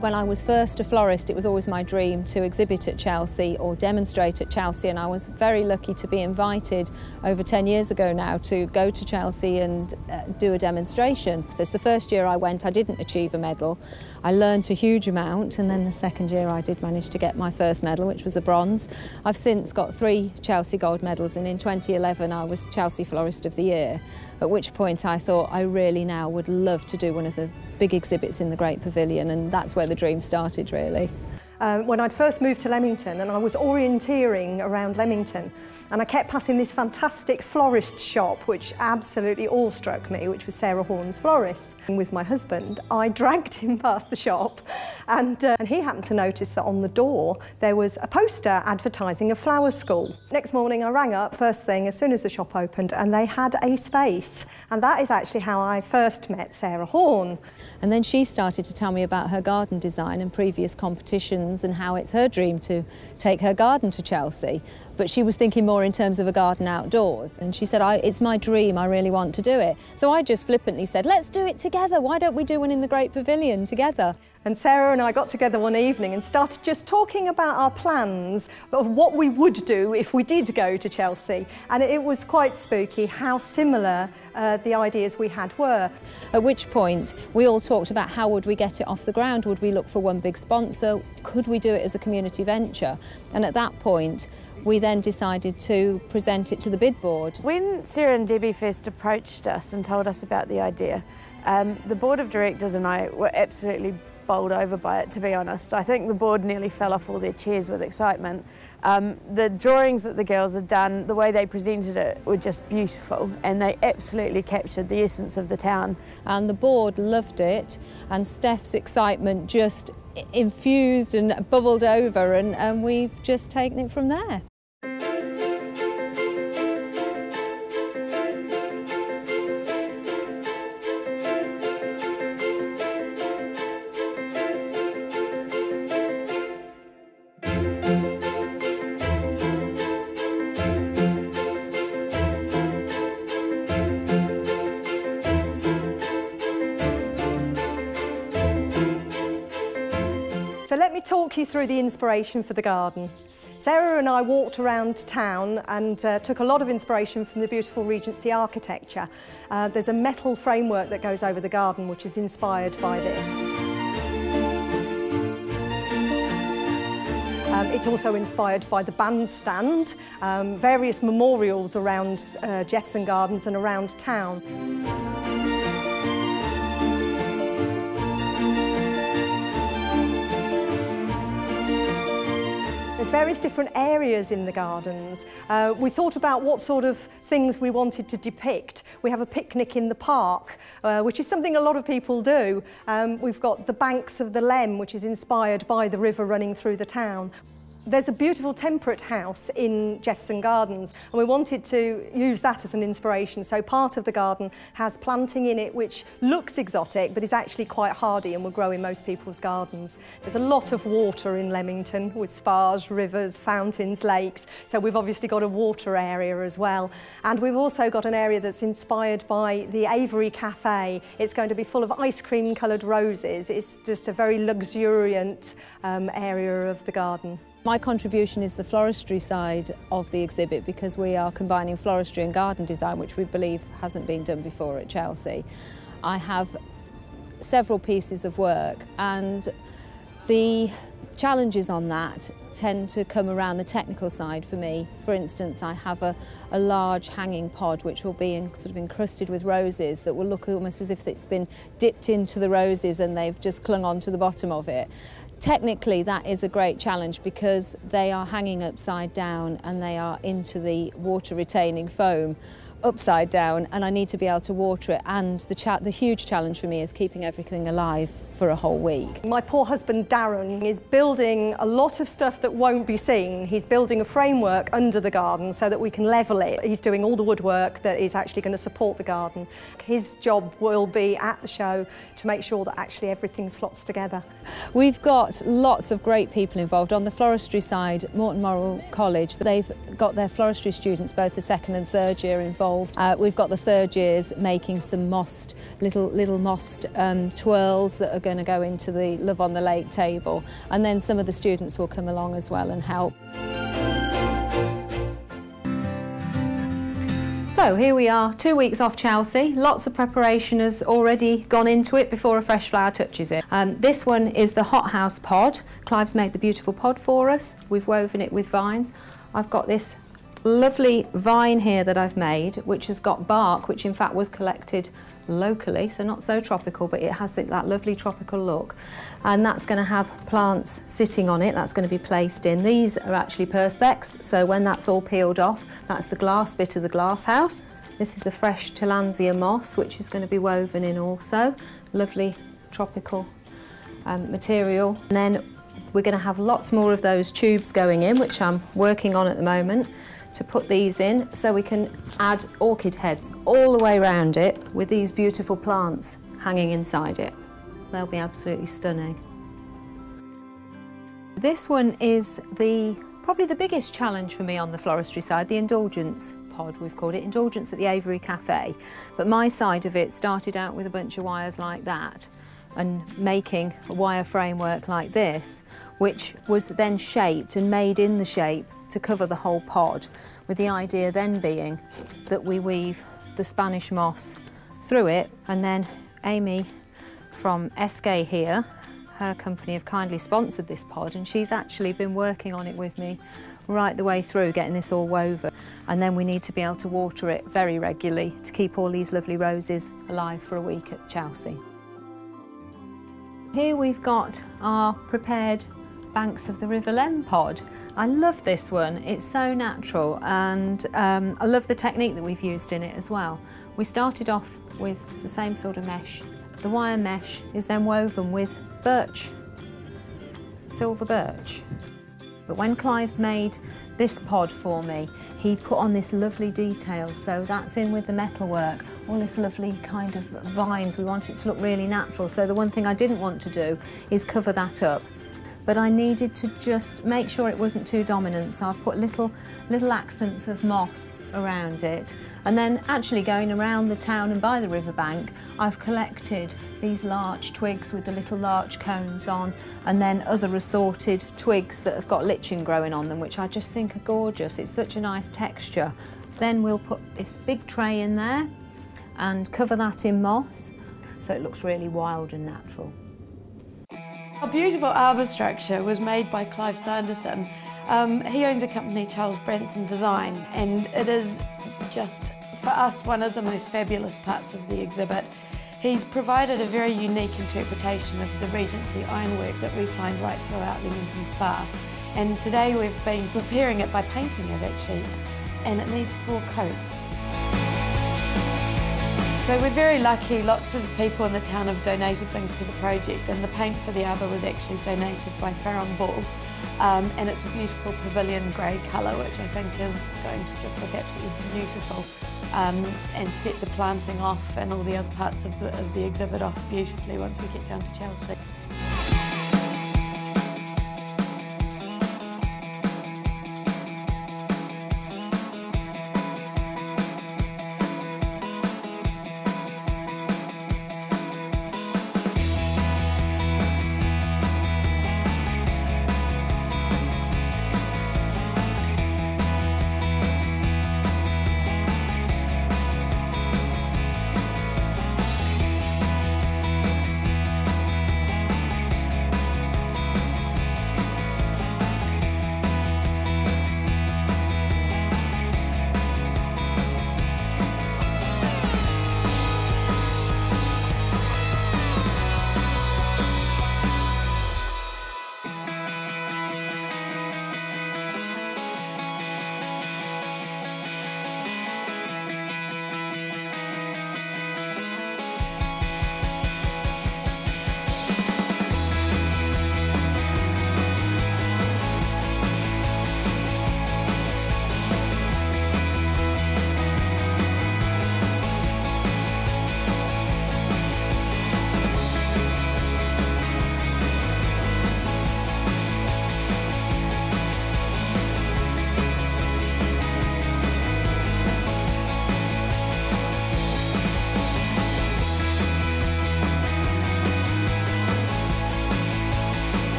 When I was first a florist, it was always my dream to exhibit at Chelsea or demonstrate at Chelsea, and I was very lucky to be invited over 10 years ago now to go to Chelsea and do a demonstration. So it's the first year I went, I didn't achieve a medal. I learnt a huge amount, and then the second year I did manage to get my first medal, which was a bronze. I've since got 3 Chelsea gold medals, and in 2011 I was Chelsea Florist of the Year, at which point I thought I really now would love to do one of the big exhibits in the Great Pavilion, and that's where the dream started, really. When I'd first moved to Leamington, and I was orienteering around Leamington, and I kept passing this fantastic florist shop which absolutely awestruck me, which was Sarah Horne's Florist. And with my husband, I dragged him past the shop, and he happened to notice that on the door there was a poster advertising a flower school. Next morning I rang up first thing as soon as the shop opened, and they had a space, and that is actually how I first met Sarah Horne. And then she started to tell me about her garden design and previous competitions and how it's her dream to take her garden to Chelsea. But she was thinking more in terms of a garden outdoors, and she said, it's my dream, I really want to do it. So I just flippantly said, let's do it together, why don't we do one in the Great Pavilion together? And Sarah and I got together one evening and started just talking about our plans of what we would do if we did go to Chelsea. And it was quite spooky how similar the ideas we had were. At which point we all talked about how would we get it off the ground? Would we look for one big sponsor? Could we do it as a community venture? And at that point we then decided to present it to the bid board. When Sarah and Debbie first approached us and told us about the idea, the board of directors and I were absolutely bowled over by it, to be honest. I think the board nearly fell off all their chairs with excitement. The drawings that the girls had done, the way they presented it, were just beautiful, and they absolutely captured the essence of the town. And the board loved it, and Steph's excitement just infused and bubbled over, and we've just taken it from there. So let me talk you through the inspiration for the garden. Sarah and I walked around town and took a lot of inspiration from the beautiful Regency architecture. There's a metal framework that goes over the garden which is inspired by this. It's also inspired by the bandstand, various memorials around Jefferson Gardens and around town. There's various different areas in the gardens. We thought about what sort of things we wanted to depict. We have a picnic in the park, which is something a lot of people do. We've got the banks of the Lem, which is inspired by the river running through the town. There's a beautiful temperate house in Jefferson Gardens, and we wanted to use that as an inspiration. So part of the garden has planting in it which looks exotic but is actually quite hardy and will grow in most people's gardens. There's a lot of water in Leamington with spas, rivers, fountains, lakes, so we've obviously got a water area as well. And we've also got an area that's inspired by the Avery Cafe. It's going to be full of ice cream coloured roses. It's just a very luxuriant area of the garden. My contribution is the floristry side of the exhibit, because we are combining floristry and garden design, which we believe hasn't been done before at Chelsea. I have several pieces of work, and the challenges on that tend to come around the technical side for me. For instance, I have a large hanging pod which will be sort of encrusted with roses that will look almost as if it's been dipped into the roses and they've just clung on to the bottom of it. Technically, that is a great challenge because they are hanging upside down and they are into the water-retaining foam upside down, and I need to be able to water it, and the huge challenge for me is keeping everything alive for a whole week. My poor husband Darren is building a lot of stuff that won't be seen. He's building a framework under the garden so that we can level it. He's doing all the woodwork that is actually going to support the garden. His job will be at the show to make sure that actually everything slots together. We've got lots of great people involved. On the floristry side, Morton Morrell College, they've got their floristry students, both the second and third year, involved involved. We've got the third years making some mossed, little mossed twirls that are going to go into the Love on the Lake table, and then some of the students will come along as well and help. So here we are, 2 weeks off Chelsea. Lots of preparation has already gone into it before a fresh flower touches it. This one is the hothouse pod. Clive's made the beautiful pod for us. We've woven it with vines. I've got this lovely vine here that I've made, which has got bark, which in fact was collected locally, so not so tropical, but it has that lovely tropical look. And that's going to have plants sitting on it. That's going to be placed in. These are actually perspex, so when that's all peeled off, that's the glass bit of the glass house. This is the fresh tillandsia moss, which is going to be woven in also. Lovely tropical material. And then we're going to have lots more of those tubes going in, which I'm working on at the moment, to put these in, so we can add orchid heads all the way around it with these beautiful plants hanging inside it. They'll be absolutely stunning. This one is probably the biggest challenge for me on the floristry side, the indulgence pod, we've called it, indulgence at the Avery Cafe. But my side of it started out with a bunch of wires like that and making a wire framework like this, which was then shaped and made in the shape to cover the whole pod, with the idea then being that we weave the Spanish moss through it, and then Amy from SK here, her company, have kindly sponsored this pod, and she's actually been working on it with me right the way through, getting this all woven. And then we need to be able to water it very regularly to keep all these lovely roses alive for a week at Chelsea. Here we've got our prepared Banks of the River Lem pod. I love this one, it's so natural, and I love the technique that we've used in it as well. We started off with the same sort of mesh. The wire mesh is then woven with birch, silver birch. But when Clive made this pod for me, he put on this lovely detail, so that's in with the metalwork, all this lovely kind of vines. We want it to look really natural, so the one thing I didn't want to do is cover that up. But I needed to just make sure it wasn't too dominant, so I've put little accents of moss around it. And then actually going around the town and by the riverbank, I've collected these larch twigs with the little larch cones on, and then other assorted twigs that have got lichen growing on them, which I just think are gorgeous. It's such a nice texture. Then we'll put this big tray in there and cover that in moss, so it looks really wild and natural. Our beautiful arbour structure was made by Clive Sanderson. He owns a company, Charles Branson Design, and it is just, for us, one of the most fabulous parts of the exhibit. He's provided a very unique interpretation of the Regency ironwork that we find right throughout Leamington Spa. And today we've been preparing it by painting it actually, and it needs 4 coats. So we're very lucky, lots of people in the town have donated things to the project, and the paint for the arbour was actually donated by Farron Ball, and it's a beautiful pavilion grey colour, which I think is going to just look absolutely beautiful, and set the planting off and all the other parts of the exhibit off beautifully once we get down to Chelsea.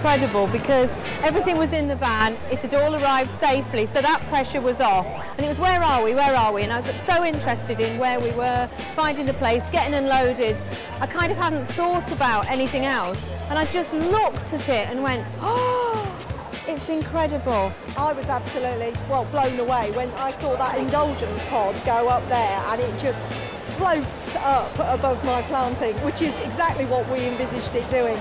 incredible because everything was in the van, it had all arrived safely, so that pressure was off. And it was, where are we? And I was so interested in where we were, finding the place, getting unloaded. I kind of hadn't thought about anything else, and I just looked at it and went, oh, it's incredible. I was absolutely, well, blown away when I saw that indulgence pod go up there, and it just floats up above my planting, which is exactly what we envisaged it doing.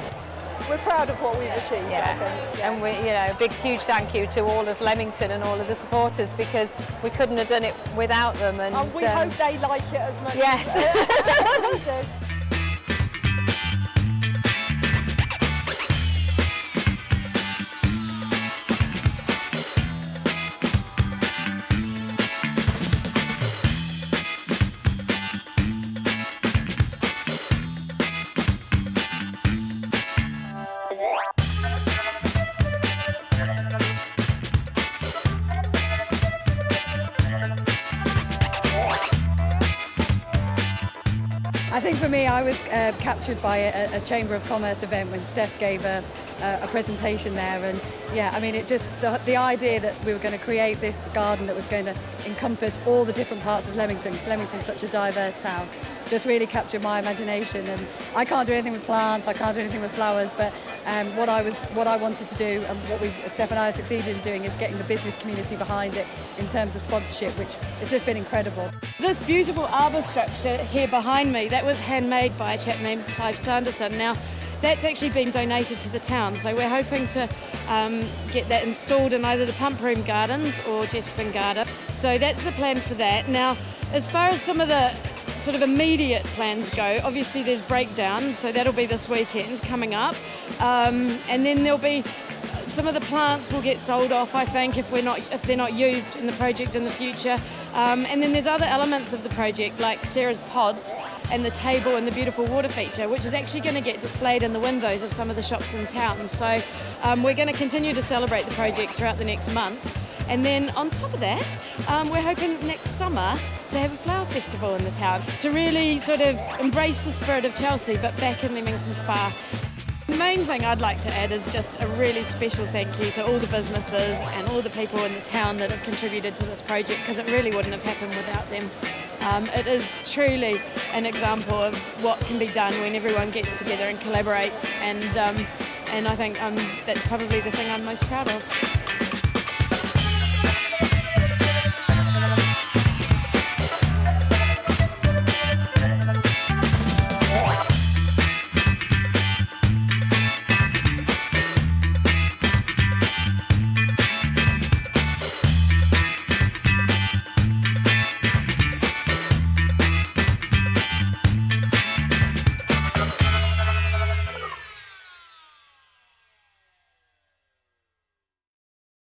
We're proud of what we've achieved, I think. Yeah. And we, you know, a big, huge thank you to all of Leamington and all of the supporters, because we couldn't have done it without them. And we hope they like it as much yes. as we do. I think for me, I was captured by a Chamber of Commerce event when Steph gave a presentation there, and yeah, I mean, it just, the idea that we were going to create this garden that was going to encompass all the different parts of Leamington, because Leamington's such a diverse town, just really captured my imagination. And I can't do anything with plants, I can't do anything with flowers, but what I wanted to do, and what Steph and I have succeeded in doing, is getting the business community behind it in terms of sponsorship, which has just been incredible. This beautiful arbour structure here behind me, that was handmade by a chap named Clive Sanderson. Now, that's actually been donated to the town, so we're hoping to get that installed in either the Pump Room Gardens or Jefferson Garden. So that's the plan for that. Now, as far as some of the sort of immediate plans go, obviously there's Breakdown, so that'll be this weekend coming up, and then there'll be some of the plants will get sold off, I think, if they're not used in the project in the future. And then there's other elements of the project, like Sarah's pods and the table and the beautiful water feature, which is actually going to get displayed in the windows of some of the shops in town. So we're going to continue to celebrate the project throughout the next month. And then on top of that, we're hoping next summer to have a flower festival in the town to really sort of embrace the spirit of Chelsea, but back in Leamington Spa. The main thing I'd like to add is just a really special thank you to all the businesses and all the people in the town that have contributed to this project, because it really wouldn't have happened without them. It is truly an example of what can be done when everyone gets together and collaborates, and I think that's probably the thing I'm most proud of.